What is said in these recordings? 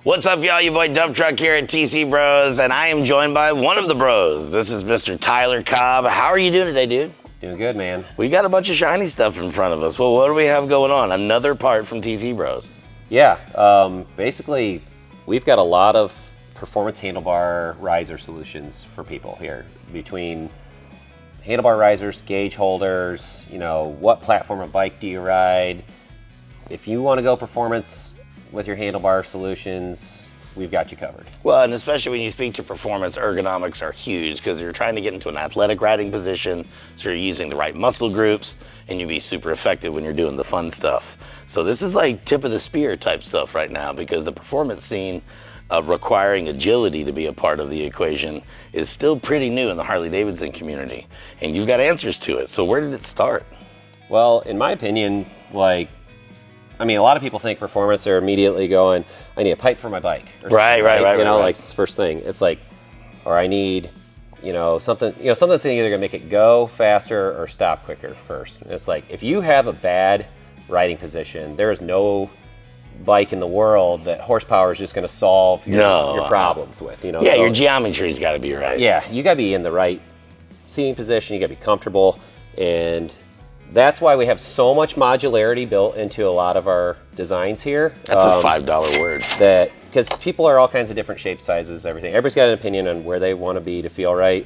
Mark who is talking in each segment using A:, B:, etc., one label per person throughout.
A: What's up, y'all? Your boy Dump Truck here at TC Bros, and I am joined by one of the bros. This is Mr. Tyler Cobb. How are you doing today, dude?
B: Doing good, man.
A: We got a bunch of shiny stuff in front of us. Well, what do we have going on? Another part from TC Bros.
B: Yeah, basically, we've got a lot of performance handlebar riser solutions for people here. Between handlebar risers, gauge holders, what platform of bike do you ride? If you want to go performance with your handlebar solutions, we've got you covered.
A: Well, and especially when you speak to performance, ergonomics are huge because you're trying to get into an athletic riding position, so you're using the right muscle groups, and you'll be super effective when you're doing the fun stuff. So this is like tip of the spear type stuff right now, because the performance scene requiring agility to be a part of the equation is still pretty new in the Harley-Davidson community, and you've got answers to it. So where did it start?
B: Well, in my opinion, a lot of people think performance, they're immediately going, I need a pipe for my bike.
A: Right.
B: Like it's the first thing. It's like, or I need, something that's either gonna make it go faster or stop quicker first. And it's like, if you have a bad riding position, there is no bike in the world that horsepower is just gonna solve your problems with,
A: Yeah,
B: So,
A: your geometry's gotta be right.
B: Yeah, you gotta be in the right seating position, you gotta be comfortable, and that's why we have so much modularity built into a lot of our designs here.
A: That's a $5 word.
B: Because people are all kinds of different shapes, sizes, everything. Everybody's got an opinion on where they want to be to feel right.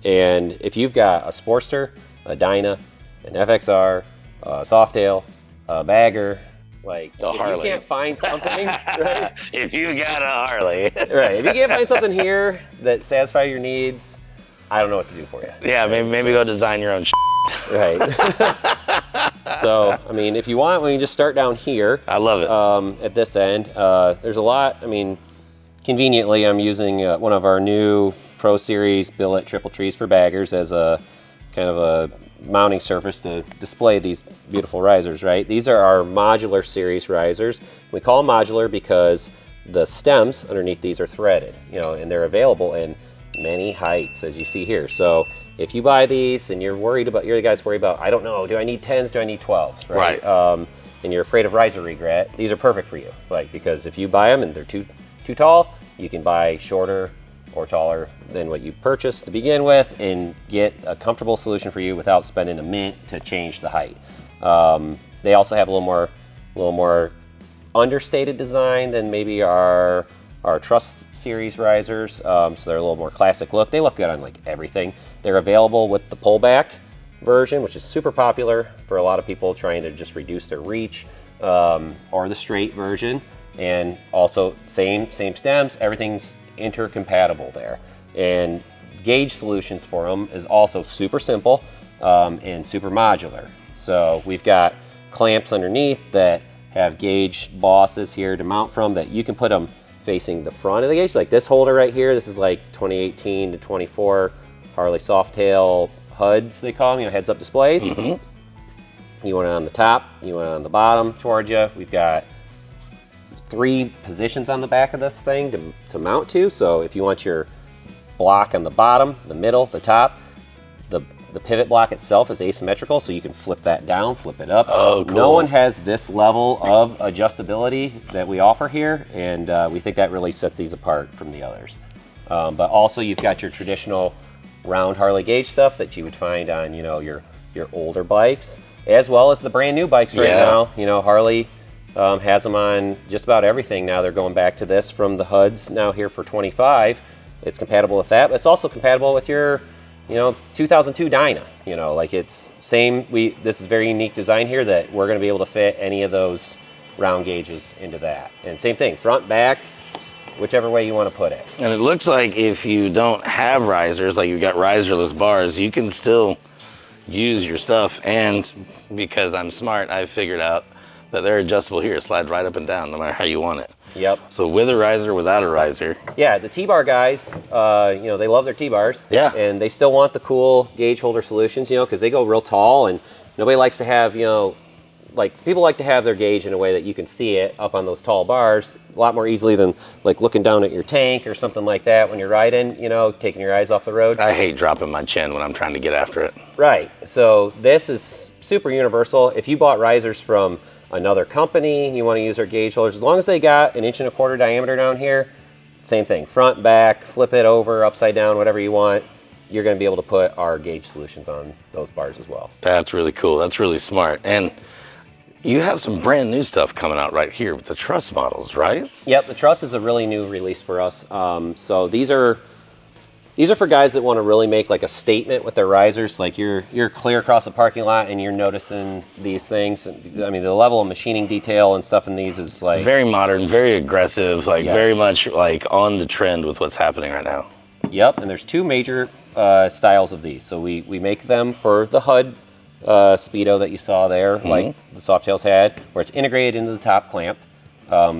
B: And if you've got a Sportster, a Dyna, an FXR, a Softail, a Bagger, if
A: Harley.
B: you can't find something, right?
A: If you got a Harley.
B: Right, if you can't find something here that satisfies your needs, I don't know what to do for you.
A: Yeah, maybe go design your own
B: Right. So, if you want, we can just start down here.
A: I love it.
B: At this end, there's a lot. Conveniently, I'm using one of our new Pro Series billet triple trees for baggers as a kind of a mounting surface to display these beautiful risers, right? These are our Modular series risers. We call them modular because the stems underneath these are threaded, and they're available in many heights, as you see here. So if you buy these and you're the guy that's worried about, I don't know, do I need 10s, do I need 12s, right? And you're afraid of riser regret, these are perfect for you. Because if you buy them and they're too tall, you can buy shorter or taller than what you purchased to begin with and get a comfortable solution for you without spending a mint to change the height. They also have a little more understated design than maybe our Truss series risers, so they're a little more classic look. They look good on everything. They're available with the pullback version, which is super popular for a lot of people trying to just reduce their reach, or the straight version. And also same stems, everything's intercompatible there. And gauge solutions for them is also super simple and super modular. So we've got clamps underneath that have gauge bosses here to mount from that you can put them facing the front of the gauge, like this holder right here. This is 2018 to 24 Harley Softail HUDs, they call them, heads-up displays. Mm-hmm. You want it on the top, you want it on the bottom towards you. We've got 3 positions on the back of this thing to mount to. So if you want your block on the bottom, the middle, the top, the pivot block itself is asymmetrical, so you can flip that down, flip it up.
A: Oh, cool.
B: No one has this level of adjustability that we offer here, and we think that really sets these apart from the others. But also you've got your traditional round Harley gauge stuff that you would find on your older bikes, as well as the brand new bikes right now. Harley has them on just about everything now. They're going back to this from the HUDs now here for 25. It's compatible with that, but it's also compatible with your 2002 Dyna. It's same. This is very unique design here that we're going to be able to fit any of those round gauges into that. And same thing, front, back, whichever way you want to put it.
A: And it looks like if you don't have risers, like you've got riserless bars, you can still use your stuff. And because I'm smart, I've figured out that they're adjustable here. Slide right up and down, no matter how you want it.
B: Yep.
A: So with a riser, without a riser.
B: Yeah, the T-bar guys, they love their T-bars.
A: Yeah.
B: And they still want the cool gauge holder solutions, because they go real tall, and nobody likes to have, people like to have their gauge in a way that you can see it up on those tall bars a lot more easily than looking down at your tank or something like that when you're riding, taking your eyes off the road.
A: I hate dropping my chin when I'm trying to get after it.
B: Right. So this is super universal. If you bought risers from another company and you want to use our gauge holders, as long as they got 1.25 inch diameter down here, same thing, front, back, flip it over, upside down, whatever you want, you're going to be able to put our gauge solutions on those bars as well.
A: That's really cool. That's really smart. And you have some brand new stuff coming out right here with the Truss models, right?
B: Yep, the Truss is a really new release for us. So these are for guys that want to really make like a statement with their risers. Like you're clear across the parking lot and you're noticing these things. I mean, the level of machining detail and stuff in these is like
A: very modern, very aggressive, like
B: yes.
A: very much like on the trend with what's happening right now.
B: Yep, and there's two major styles of these. So we make them for the HUD Speedo that you saw there, like the Softails had, where it's integrated into the top clamp.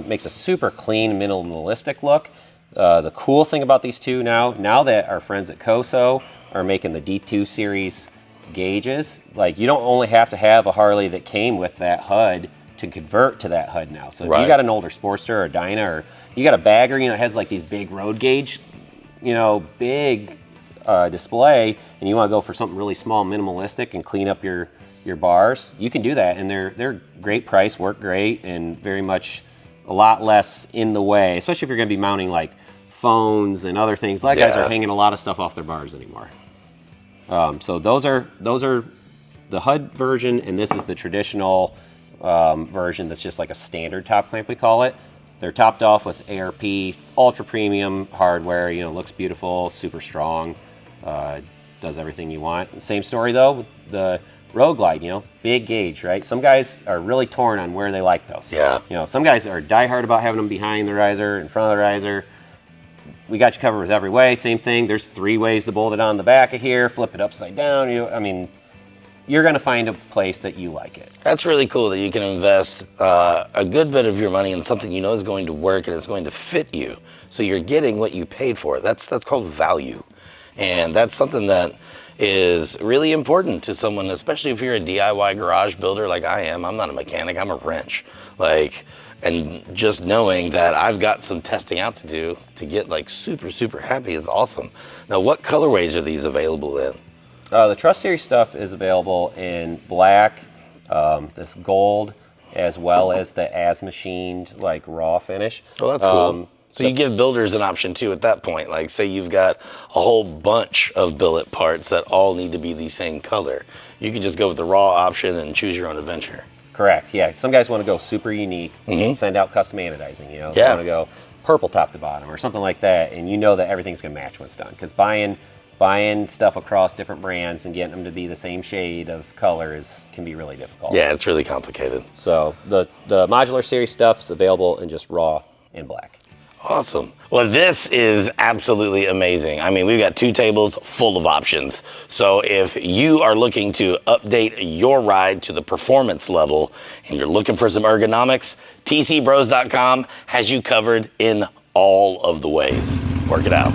B: Makes a super clean, minimalistic look. The cool thing about these two now that our friends at Koso are making the D2 series gauges, like you don't only have to have a Harley that came with that HUD to convert to that HUD now. So if you got an older Sportster or Dyna, or you got a Bagger, it has like these big road gauge, big display, and you want to go for something really small, minimalistic, and clean up your bars, you can do that, and they're great price, work great, and very much a lot less in the way, especially if you're going to be mounting like phones and other things. Like guys are hanging a lot of stuff off their bars anymore. So those are the HUD version, and this is the traditional version that's just like a standard top clamp, we call it. They're topped off with ARP, ultra premium hardware. Looks beautiful, super strong, does everything you want. Same story though with the Road Glide. Big gauge, right? Some guys are really torn on where they like those.
A: Yeah.
B: Some guys are diehard about having them behind the riser, in front of the riser. We got you covered with every way. Same thing. There's 3 ways to bolt it on the back of here. Flip it upside down. You're going to find a place that you like it.
A: That's really cool that you can invest a good bit of your money in something you know is going to work and it's going to fit you. So you're getting what you paid for. That's called value. And that's something that is really important to someone, especially if you're a DIY garage builder like I am. I'm not a mechanic, I'm a wrench. And just knowing that I've got some testing out to do to get super, super happy is awesome. Now, what colorways are these available in?
B: The Truss Series stuff is available in black, this gold, as well as the as machined raw finish.
A: Oh, that's cool. So you give builders an option too at that point. Like say you've got a whole bunch of billet parts that all need to be the same color. You can just go with the raw option and choose your own adventure.
B: Correct, yeah. Some guys want to go super unique, send out custom anodizing, They want to go purple top to bottom or something like that, and that everything's going to match when it's done. Because buying stuff across different brands and getting them to be the same shade of color can be really difficult.
A: Yeah, it's really complicated.
B: So the Modular Series stuff is available in just raw and black.
A: Awesome. Well, this is absolutely amazing. I mean, we've got 2 tables full of options. So if you are looking to update your ride to the performance level and you're looking for some ergonomics, tcbros.com has you covered in all of the ways. Work it out.